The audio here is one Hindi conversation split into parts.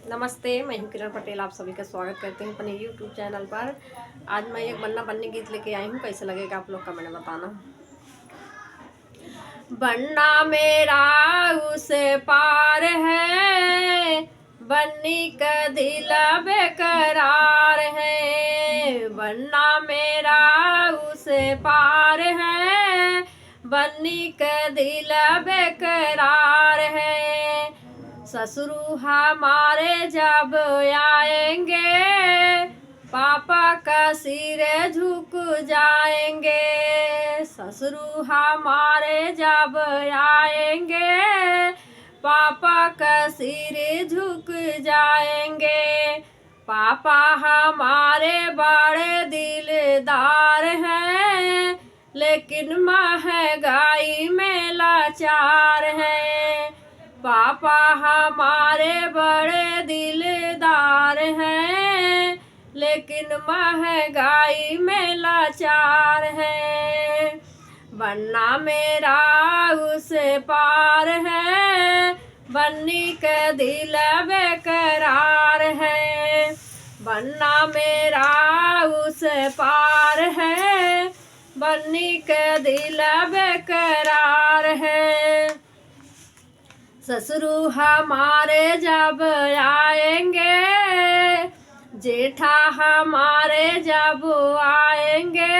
नमस्ते, मैं हूँ किरण पटेल। आप सभी का स्वागत करती हूँ अपने यूट्यूब चैनल पर। आज मैं एक बन्ना बन्नी गीत लेके आई हूँ। कैसे लगेगा आप लोग कमेंट में बताना। बन्ना मेरा उस पार है, बन्नी का दिल बेकरार है। बन्ना मेरा उस पार है, बन्नी का दिल बेकरार है। ससुर हमारे जब आएंगे, पापा का सिर झुक जाएंगे। ससुर हमारे जब आएंगे, पापा का सिर झुक जाएंगे। पापा हमारे बड़े दिलदार हैं, लेकिन महंगाई में लाचार हैं। पापा हमारे बड़े दिलदार हैं, लेकिन महंगाई में लाचार है। बन्ना मेरा उस पार है, बन्नी का दिल बेकरार है। बन्ना मेरा उस पार है, बन्नी का दिल बेकरार है। ससुर हमारे जब आएंगे, जेठा हमारे जब आएंगे,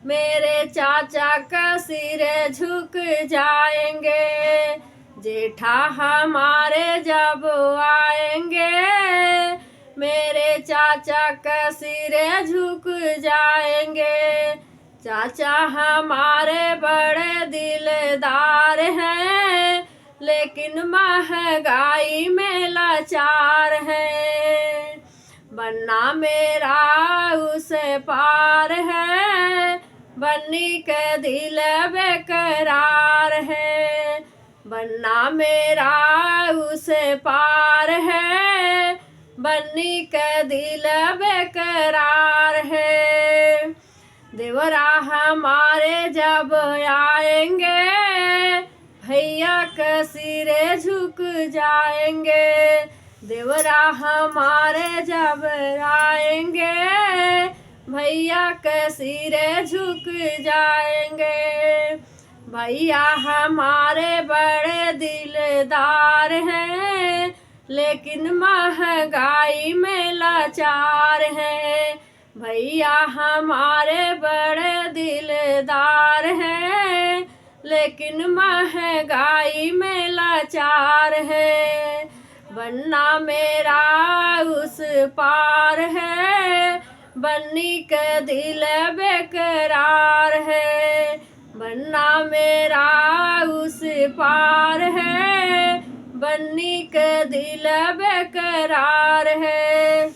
मेरे चाचा का सिर झुक जाएंगे। जेठा हमारे जब आएंगे, मेरे चाचा का सिर झुक जाएंगे। चाचा हमारे बड़े दिलदार हैं, लेकिन महंगाई में लाचार है। बन्ना मेरा उस पार है, बन्नी का दिल बेकरार है। बन्ना मेरा उस पार है, बन्नी का दिल बेकरार है। देवरा हमारे जब आएंगे, भैया का सिरे झुक जाएंगे। देवरा हमारे जब आएंगे, भैया का सिरे झुक जाएंगे। भैया हमारे बड़े दिलदार हैं, लेकिन महंगाई में लाचार हैं। भैया हमारे बड़े दिलदार हैं, लेकिन महंगाई में लाचार है। बन्ना मेरा उस पार है, बन्नी का दिल बेकरार है। बन्ना मेरा उस पार है, बन्नी का दिल बेकरार है।